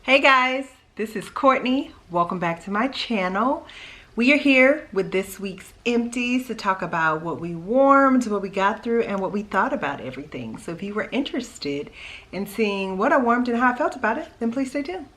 Hey guys, this is Courtney. Welcome back to my channel. We are here with this week's Empties to talk about what we warmed, what we got through, and what we thought about everything. So if you were interested in seeing what I warmed and how I felt about it, then please stay tuned.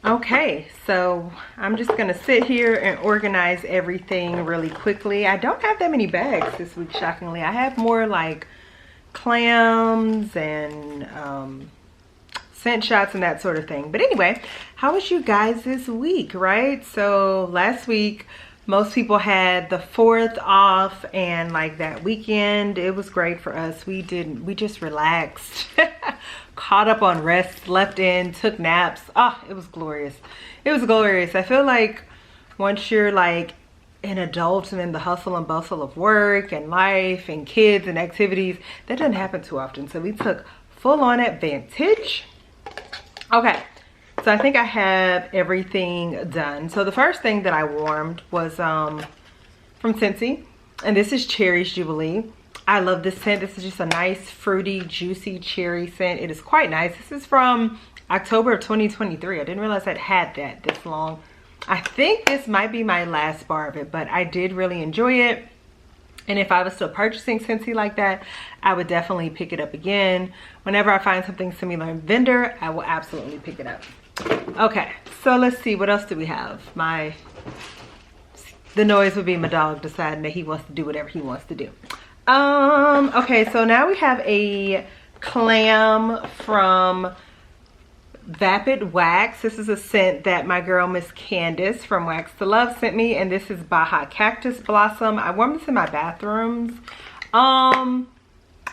Okay, so I'm just gonna sit here and organize everything really quickly. I don't have that many bags this week, shockingly. I have more like clams and scent shots and that sort of thing. But anyway, how was you guys this week, right? So last week, most people had the 4th off, and like that weekend, it was great for us. We just relaxed, caught up on rest, slept in, took naps. Oh, it was glorious. It was glorious. I feel like once you're like an adult and in the hustle and bustle of work and life and kids and activities, that doesn't happen too often. So we took full on advantage. Okay. So I think I have everything done. So the first thing that I warmed was from Scentsy, and this is Cherry's Jubilee. I love this scent. This is just a nice, fruity, juicy cherry scent. It is quite nice. This is from October of 2023. I didn't realize I'd had that this long. I think this might be my last bar of it, but I did really enjoy it. And if I was still purchasing Scentsy like that, I would definitely pick it up again. Whenever I find something similar in vendor, I will absolutely pick it up. Okay, so let's see, what else do we have? The noise would be my dog deciding that he wants to do whatever he wants to do. Okay, so now we have a clam from Vapid Wax. This is a scent that my girl Miss Candace from Wax to Love sent me, and this is Baja Cactus Blossom. I warmed this in my bathrooms.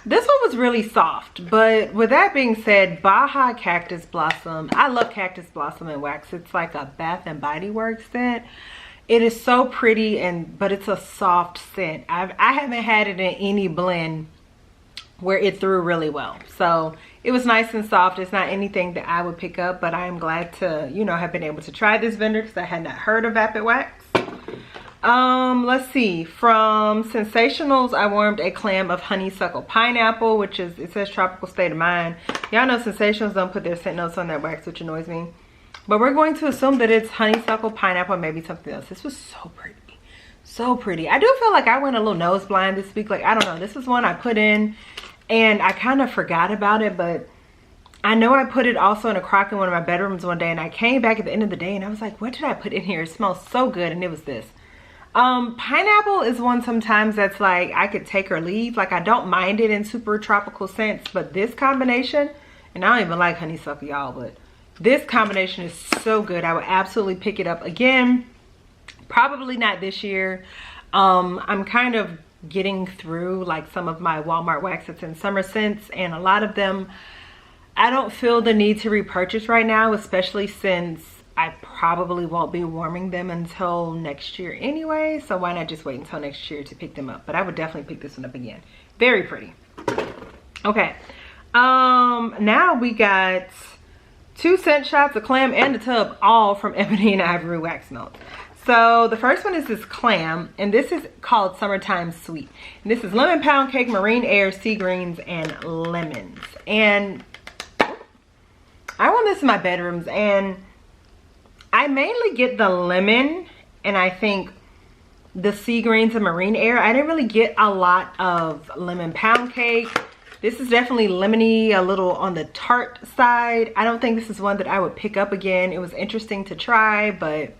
This one was really soft, but with that being said, Baja Cactus Blossom, I love Cactus Blossom and Wax. It's like a Bath and Body Works scent. It is so pretty, but it's a soft scent. I haven't had it in any blend where it threw really well. So it was nice and soft. It's not anything that I would pick up, but I am glad to, have been able to try this vendor because I had not heard of Vapid Wax. Let's see, from Sensationals, I warmed a clam of honeysuckle pineapple, which is, it says tropical state of mind. Y'all know Sensationals don't put their scent notes on their wax, which annoys me. But we're going to assume that it's honeysuckle pineapple and maybe something else. This was so pretty. So pretty. I do feel like I went a little nose blind this week. Like, I don't know. This is one I put in and I kind of forgot about it, but I know I put it also in a crock in one of my bedrooms one day, and I came back at the end of the day and I was like, what did I put in here? It smells so good, and it was this. Pineapple is one sometimes that's like I could take or leave. Like, I don't mind it in super tropical scents, but this combination, and I don't even like honeysuckle, y'all, but this combination is so good. I would absolutely pick it up again. Probably not this year. I'm kind of getting through like some of my Walmart waxes and summer scents, and a lot of them I don't feel the need to repurchase right now, especially since I probably won't be warming them until next year anyway. So why not just wait until next year to pick them up? But I would definitely pick this one up again. Very pretty. Okay. Now we got 2 scent shots, a clam, and a tub, all from Ebony and Ivory Wax Melts. So the first one is this clam, and this is called Summertime Sweet. And this is lemon pound cake, marine air, sea greens, and lemons. And I want this in my bedrooms, and I mainly get the lemon, and I think the sea greens and marine air. I didn't really get a lot of lemon pound cake. This is definitely lemony, a little on the tart side. I don't think this is one that I would pick up again. It was interesting to try, but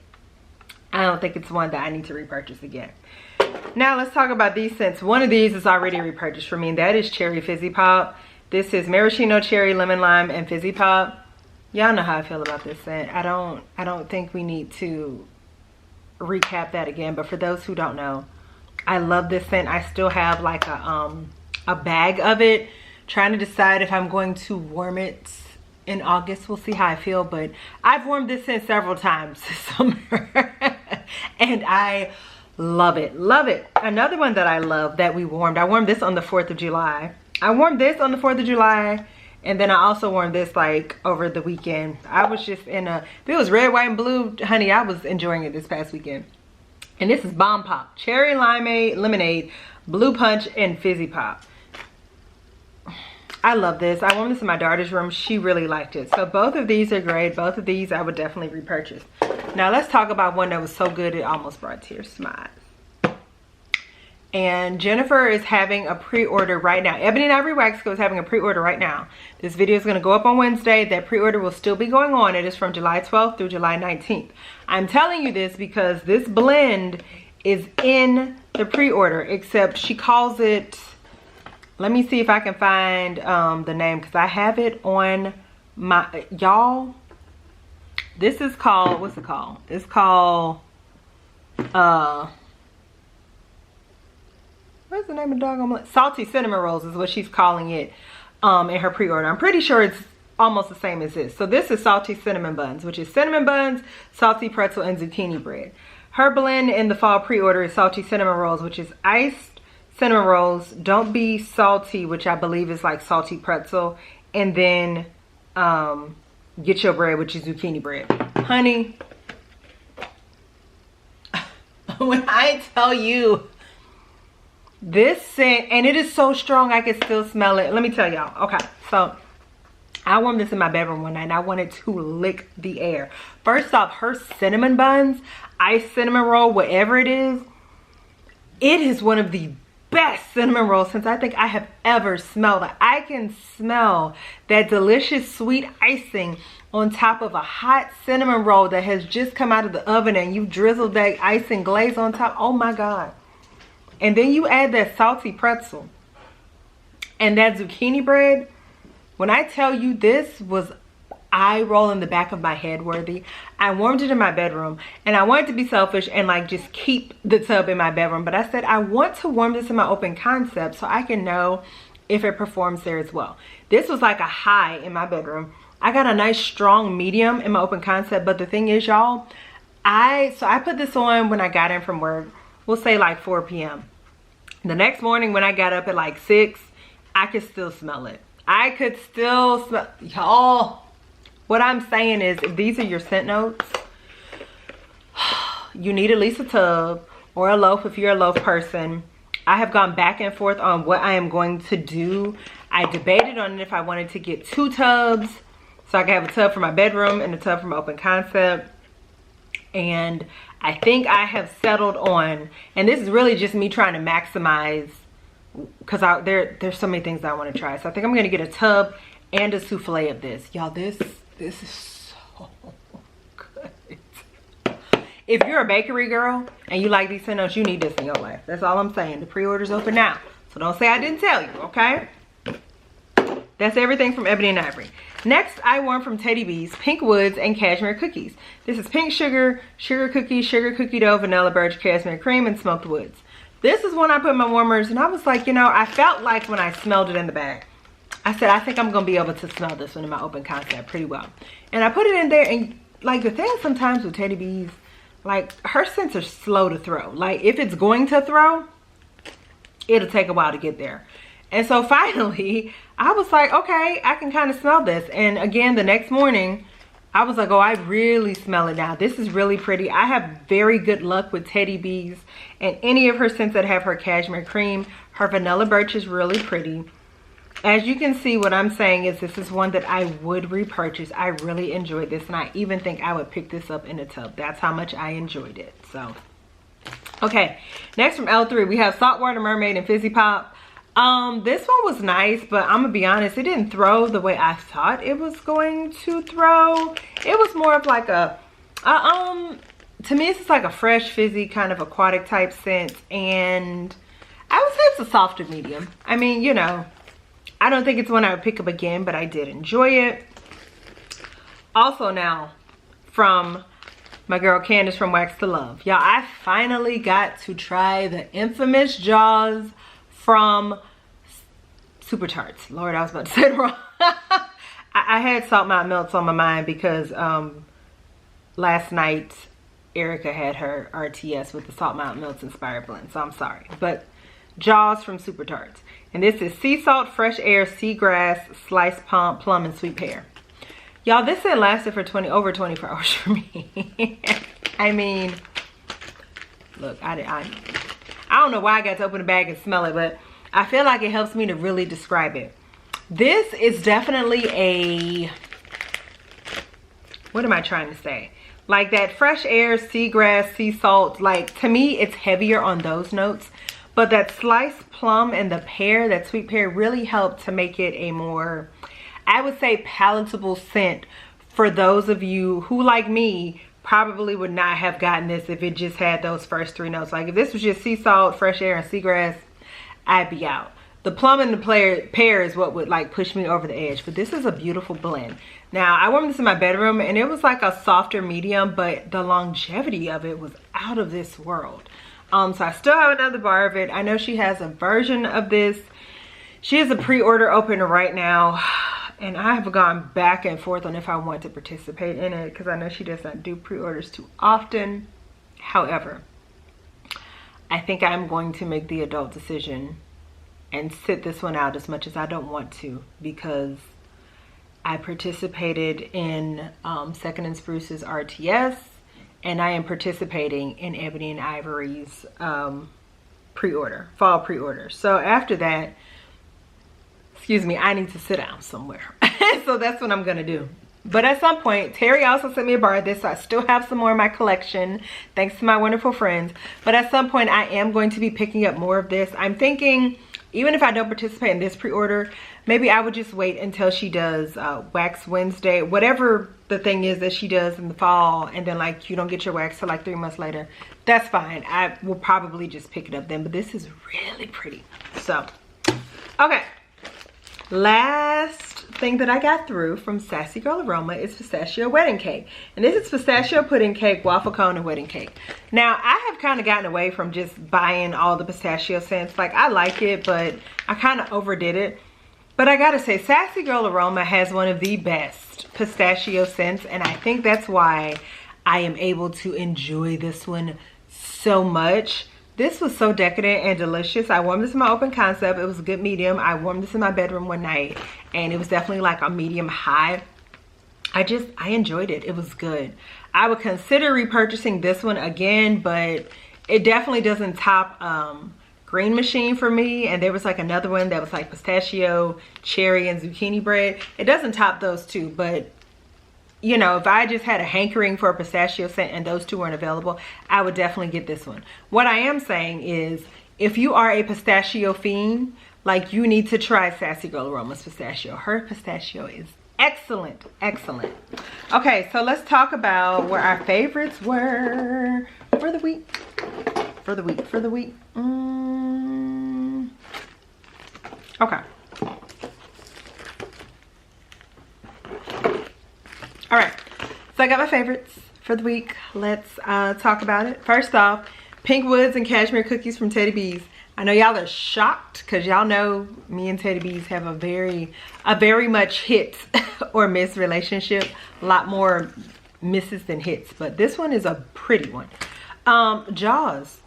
I don't think it's one that I need to repurchase again. Now let's talk about these scents. One of these is already repurchased for me, and that is Cherry Fizzy Pop. This is Maraschino Cherry, Lemon Lime, and Fizzy Pop. Y'all know how I feel about this scent. I don't think we need to recap that again, but for those who don't know, I love this scent. I still have like a bag of it, trying to decide if I'm going to warm it in August. We'll see how I feel, but I've warmed this scent several times this summer and I love it. Love it. Another one that I love that we warmed, I warmed this on the 4th of July. I warmed this on the 4th of July, and then I also warmed this like over the weekend. I was just in a, if it was red, white, and blue, honey, I was enjoying it this past weekend. And this is Bomb Pop. Cherry limeade, lemonade, blue punch, and fizzy pop. I love this. I wore this in my daughter's room. She really liked it. So both of these are great. Both of these I would definitely repurchase. Now let's talk about one that was so good it almost brought tears to my eyes. And Jennifer is having a pre-order right now. Ebony and Ivory Wax Co is having a pre-order right now. This video is going to go up on Wednesday. That pre-order will still be going on. It is from July 12th through July 19th. I'm telling you this because this blend is in the pre-order, except she calls it, let me see if I can find the name, because I have it on my, y'all, this is called, what's it called? It's called, what's the name of the doggone? Salty Cinnamon Rolls is what she's calling it in her pre-order. I'm pretty sure it's almost the same as this. So this is Salty Cinnamon Buns, which is cinnamon buns, salty pretzel, and zucchini bread. Her blend in the fall pre-order is Salty Cinnamon Rolls, which is iced cinnamon rolls, don't be salty, which I believe is like salty pretzel, and then get your bread, which is zucchini bread. Honey, when I tell you this scent, and it is so strong I can still smell it. Let me tell y'all. Okay, so I wore this in my bedroom one night and I wanted to lick the air. First off, her cinnamon buns, iced cinnamon roll, whatever it is one of the best cinnamon rolls since I think I have ever smelled it. I can smell that delicious sweet icing on top of a hot cinnamon roll that has just come out of the oven and you drizzled that icing glaze on top. Oh my God. And then you add that salty pretzel and that zucchini bread. When I tell you this was eye roll in the back of my head worthy. I warmed it in my bedroom and I wanted to be selfish and like just keep the tub in my bedroom, but I said I want to warm this in my open concept so I can know if it performs there as well. This was like a high in my bedroom. I got a nice strong medium in my open concept, but the thing is, y'all, I put this on when I got in from work, we'll say like 4 p.m. The next morning when I got up at like 6, I could still smell it. I could still smell, y'all. What I'm saying is, if these are your scent notes, you need at least a tub or a loaf if you're a loaf person. I have gone back and forth on what I am going to do. I debated on if I wanted to get 2 tubs so I could have a tub for my bedroom and a tub for my open concept. And I think I have settled on, and this is really just me trying to maximize, because there's so many things that I want to try. So I think I'm going to get a tub and a souffle of this. Y'all, this is so good. If you're a bakery girl and you like these scent notes, you need this in your life. That's all I'm saying. The pre-order's open now. So don't say I didn't tell you, okay? That's everything from Ebony and Ivory. Next, I won from Teddy B's Pink Woods and Cashmere Cookies. This is pink sugar, sugar cookie dough, vanilla birch, cashmere cream, and smoked woods. This is one I put in my warmers, and I was like, you know, I felt like when I smelled it in the bag, I said, I think I'm going to be able to smell this one in my open concept pretty well. And I put it in there, and like the thing sometimes with Teddy B's, like her scents are slow to throw. Like if it's going to throw, it'll take a while to get there. And so finally, I was like, okay, I can kind of smell this. And again, the next morning, I was like, oh, I really smell it now. This is really pretty. I have very good luck with Teddy B's and any of her scents that have her cashmere cream. Her vanilla birch is really pretty. As you can see, what I'm saying is this is one that I would repurchase. I really enjoyed this, and I even think I would pick this up in a tub. That's how much I enjoyed it. So, okay. Next from L3, we have Saltwater Mermaid and Fizzy Pop. This one was nice, but I'm gonna be honest, it didn't throw the way I thought it was going to throw. It was more of like a, to me, it's just like a fresh, fizzy, kind of aquatic type scent, and I would say it's a softer medium. I mean, you know, I don't think it's one I would pick up again, but I did enjoy it. Also now, from my girl Candace from Wax to Love. Y'all, I finally got to try the infamous Jaws from Super Tarts. Lord, I was about to say it wrong. I had Salt Mountain Melts on my mind because last night Erica had her RTS with the Salt Mountain Melts inspired blend, so I'm sorry. But Jaws from Super Tarts. And this is sea salt, fresh air, seagrass, sliced plum, and sweet pear. Y'all, this scent lasted for over 24 hours for me. I mean, Look, I don't know why I got to open the bag and smell it, but I feel like it helps me to really describe it. This is definitely a, what am I trying to say? Like that fresh air, seagrass, sea salt. Like, to me, it's heavier on those notes. But that sliced plum and the pear, that sweet pear, really helped to make it a more, I would say, palatable scent for those of you who, like me, probably would not have gotten this if it just had those first 3 notes. Like, if this was just sea salt, fresh air, and seagrass, I'd be out. The plum and the pear is what would like push me over the edge. But this is a beautiful blend. Now, I warmed this in my bedroom and it was like a softer medium, but the longevity of it was out of this world. So I still have another bar of it. I know she has a version of this. She has a pre-order open right now. And I have gone back and forth on if I want to participate in it, because I know she does not do pre-orders too often. However, I think I'm going to make the adult decision and sit this one out, as much as I don't want to, because I participated in Second and Spruce's RTS, and I am participating in Ebony and Ivory's pre-order, fall pre-order. So after that, excuse me, I need to sit down somewhere. So that's what I'm gonna do. But at some point, Terry also sent me a bar of this, so I still have some more in my collection, thanks to my wonderful friends. But at some point, I am going to be picking up more of this. I'm thinking, even if I don't participate in this pre-order, maybe I would just wait until she does Wax Wednesday, whatever the thing is that she does in the fall, and then like you don't get your wax till like 3 months later. That's fine. I will probably just pick it up then, but this is really pretty. So, okay. Last thing that I got through from Sassy Girl Aroma is pistachio wedding cake. And this is pistachio pudding cake, waffle cone, and wedding cake. Now, I have kind of gotten away from just buying all the pistachio scents. Like, I like it, but I kind of overdid it. But I gotta say, Sassy Girl Aroma has one of the best pistachio scents, and I think that's why I am able to enjoy this one so much. This was so decadent and delicious. I warmed this in my open concept. It was a good medium. I warmed this in my bedroom one night, and it was definitely like a medium high. I enjoyed it. It was good. I would consider repurchasing this one again, but it definitely doesn't top Green Machine for me. And there was like another one that was like pistachio, cherry, and zucchini bread. It doesn't top those two, but you know, if I just had a hankering for a pistachio scent and those two weren't available, I would definitely get this one. What I am saying is, if you are a pistachio fiend, like, you need to try Sassy Girl Aroma's pistachio. Her pistachio is excellent, excellent. Okay, so let's talk about where our favorites were for the week. Okay. All right, so I got my favorites for the week. Let's talk about it. First off, Pink Woods and Cashmere Cookies from Teddy B's. I know y'all are shocked because y'all know me and Teddy B's have a very much hit or miss relationship. A lot more misses than hits, but this one is a pretty one. Jaws.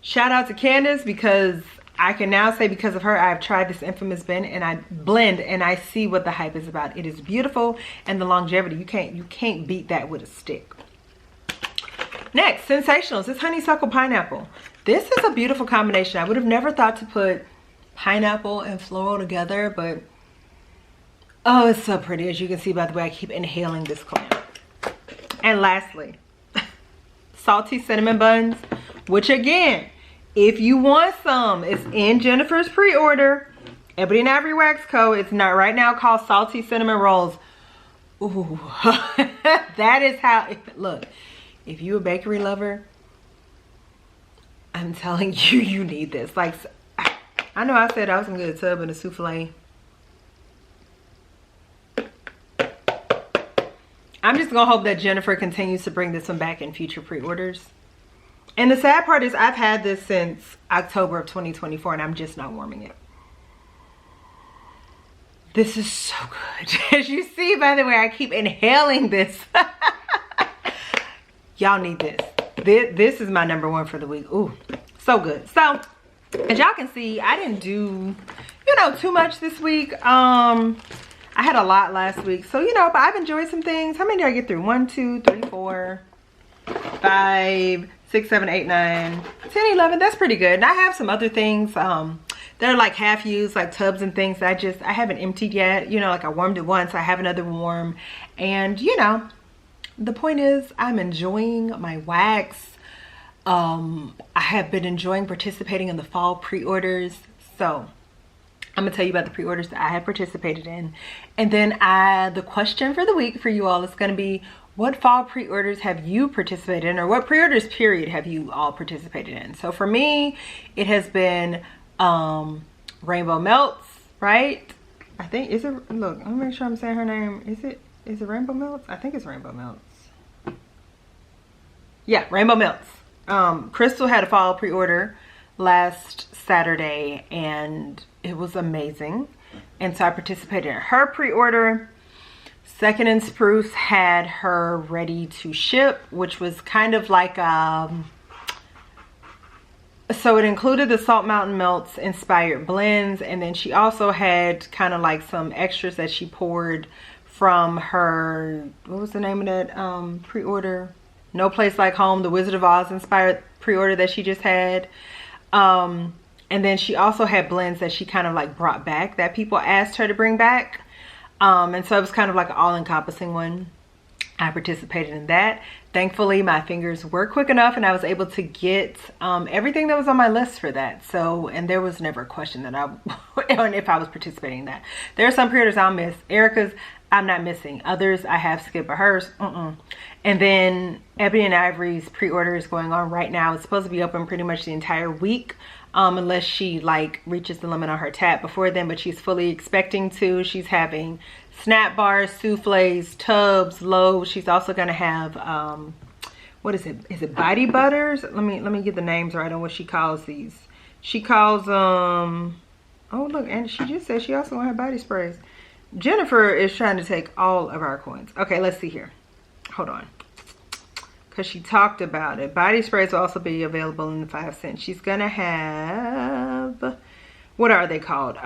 Shout out to Candace, because I can now say because of her, I've tried this infamous blend and I see what the hype is about. It is beautiful, and the longevity, you can't beat that with a stick. Next, Sensationals. This honeysuckle pineapple. This is a beautiful combination. I would have never thought to put pineapple and floral together, but oh, it's so pretty, as you can see by the way I keep inhaling this clam. And lastly, salty cinnamon buns, which again, if you want some, it's in Jennifer's pre-order. Ebony and Ivory Wax Co. It's not right now called Salty Cinnamon Rolls. Ooh, that is how, look, if you a bakery lover, I'm telling you, you need this. Like, I know I said I was gonna get a tub and a souffle. I'm just gonna hope that Jennifer continues to bring this one back in future pre-orders. And the sad part is I've had this since October of 2024 and I'm just not warming it. This is so good. As you see, by the way, I keep inhaling this. Y'all need this. This is my #1 for the week. Ooh, so good. So, as y'all can see, I didn't do, you know, too much this week. I had a lot last week. So, you know, but I've enjoyed some things. How many did I get through? 1, 2, 3, 4, 5, 6, 7, 8, 9, 10, 11. That's pretty good. And I have some other things that are like half used, like tubs and things that I haven't emptied yet. You know, like I warmed it once, I have another warm. And you know, the point is I'm enjoying my wax. I have been enjoying participating in the fall pre-orders. So I'm gonna tell you about the pre-orders that I have participated in. And then the question for the week for you all is gonna be, what fall pre-orders have you participated in, or what pre-orders period have you all participated in? So for me, it has been Rainbow Melts, right? I think, is it, look, let me make sure I'm saying her name. Is it Rainbow Melts? I think it's Rainbow Melts. Yeah, Rainbow Melts. Crystal had a fall pre-order last Saturday and it was amazing. And so I participated in her pre-order. Second and Spruce had her ready to ship, which was kind of like, so it included the Salt Mountain Melts inspired blends. And then she also had kind of like some extras that she poured from her, what was the name of that pre-order? No Place Like Home, the Wizard of Oz inspired pre-order that she just had. And then she also had blends that she kind of like brought back that people asked her to bring back. And so it was kind of like an all-encompassing one. I participated in that. Thankfully, my fingers were quick enough and I was able to get everything that was on my list for that. So, and there was never a question that if I was participating in that. There are some pre-orders I'll miss. Erica's, I'm not missing. Others, I have skipped, but hers, And then Ebony and Ivory's pre-order is going on right now. It's supposed to be open pretty much the entire week. Unless she like reaches the limit on her tap before then, but she's fully expecting to. She's having snap bars, souffles, tubs, loaves. She's also gonna have what is it body butters? Let me get the names right on what she calls these. She calls oh look, and she just said she also gonna have body sprays. Jennifer is trying to take all of our coins. Okay, let's see here, hold on, because she talked about it. Body sprays will also be available in the 5 cents. She's gonna have, what are they called?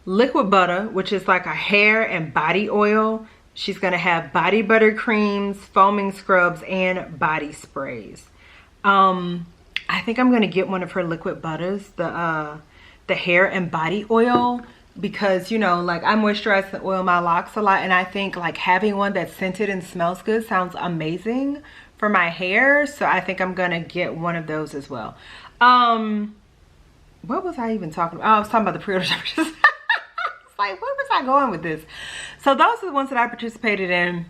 Liquid butter, which is like a hair and body oil. She's gonna have body butter creams, foaming scrubs, and body sprays. I think I'm gonna get one of her liquid butters, the hair and body oil, because you know, like I moisturize and oil my locks a lot, and I think like having one that's scented and smells good sounds amazing for my hair. So I think I'm gonna get one of those as well. What was I even talking about? Oh, I was talking about the pre-orders. Like, where was I going with this? So those are the ones that I participated in.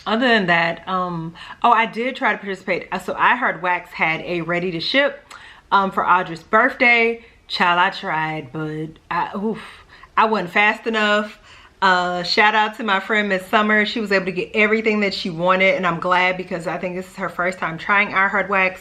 Other than that, oh, I did try to participate. So I heard Wax had a ready to ship for Audra's birthday. Child, I tried, but I wasn't fast enough. Shout out to my friend Miss Summer. She was able to get everything that she wanted, and I'm glad, because I think this is her first time trying I Heart Wax.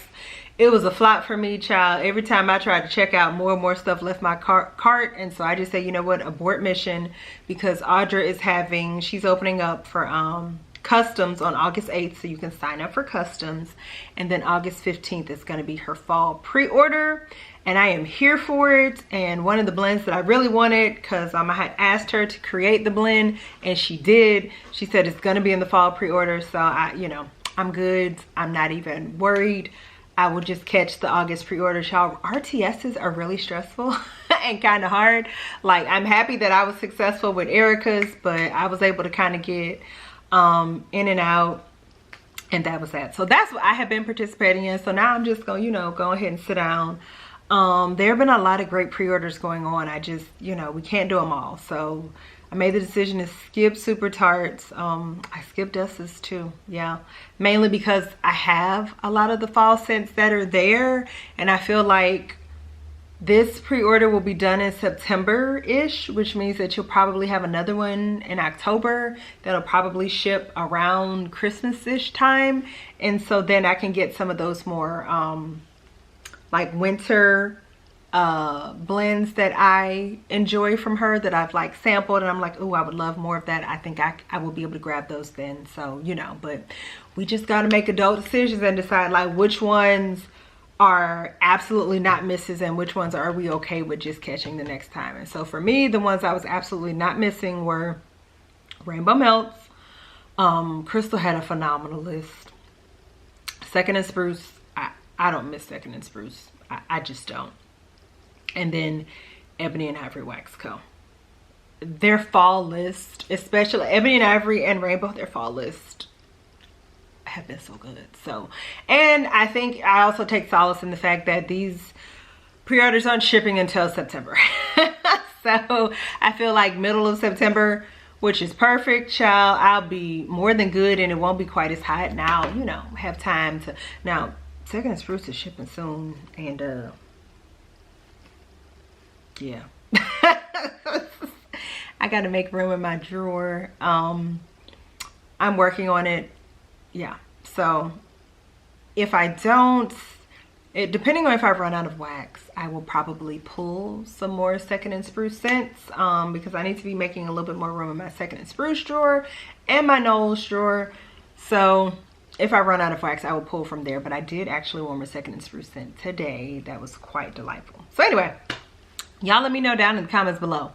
It was a flop for me, child. Every time I tried to check out, more and more stuff left my cart. And so I just say, you know what, abort mission, because Audra is she's opening up for customs on August 8th. So you can sign up for customs. And then August 15th is going to be her fall pre-order. And I am here for it. And one of the blends that I really wanted, because I had asked her to create the blend, and she did. She said it's going to be in the fall pre-order. So you know, I'm good. I'm not even worried. I will just catch the August pre-order. Y'all, RTSs are really stressful and kind of hard. Like, I'm happy that I was successful with Erica's, but I was able to kind of get in and out, and that was that. So that's what I have been participating in. So now I'm just going to, you know, go ahead and sit down. There have been a lot of great pre-orders going on. I just, you know, we can't do them all. So I made the decision to skip Super Tarts. I skipped Dust's too, yeah. Mainly because I have a lot of the fall scents that are there, and I feel like this pre-order will be done in September-ish, which means that you'll probably have another one in October that'll probably ship around Christmas-ish time. And so then I can get some of those more like winter blends that I enjoy from her, that I've like sampled, and I'm like, oh, I would love more of that. I think I will be able to grab those then. So, you know, but we just got to make adult decisions and decide like which ones are absolutely not misses and which ones are we okay with just catching the next time. And so for me, the ones I was absolutely not missing were Rainbow Melts. Crystal had a phenomenal list. Second and Spruce, I don't miss Second and Spruce. I just don't. And then Ebony and Ivory Wax Co. Their fall list, especially Ebony and Ivory and Rainbow, their fall list have been so good. So, and I think I also take solace in the fact that these pre-orders aren't shipping until September. So I feel like middle of September, which is perfect, child, I'll be more than good and it won't be quite as hot. Now, you know, have time to, now Second and Spruce is shipping soon, and yeah. I gotta make room in my drawer. I'm working on it. Yeah, so if I don't, depending on if I run out of wax, I will probably pull some more Second and Spruce scents, because I need to be making a little bit more room in my Second and Spruce drawer and my Knowles drawer. So if I run out of wax, I will pull from there. But I did actually warm a Second and Spruce scent today. That was quite delightful. So anyway, y'all let me know down in the comments below.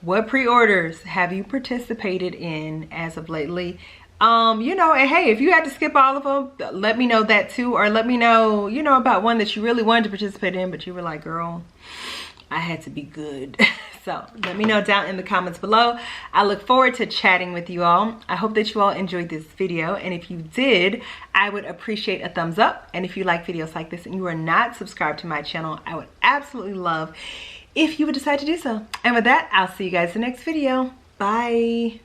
What pre-orders have you participated in as of lately? You know, and hey, if you had to skip all of them, let me know that too. Or let me know, you know, about one that you really wanted to participate in, but you were like, girl, I had to be good. So let me know down in the comments below. I look forward to chatting with you all. I hope that you all enjoyed this video. And if you did, I would appreciate a thumbs up. And if you like videos like this and you are not subscribed to my channel, I would absolutely love if you would decide to do so. And with that, I'll see you guys in the next video. Bye.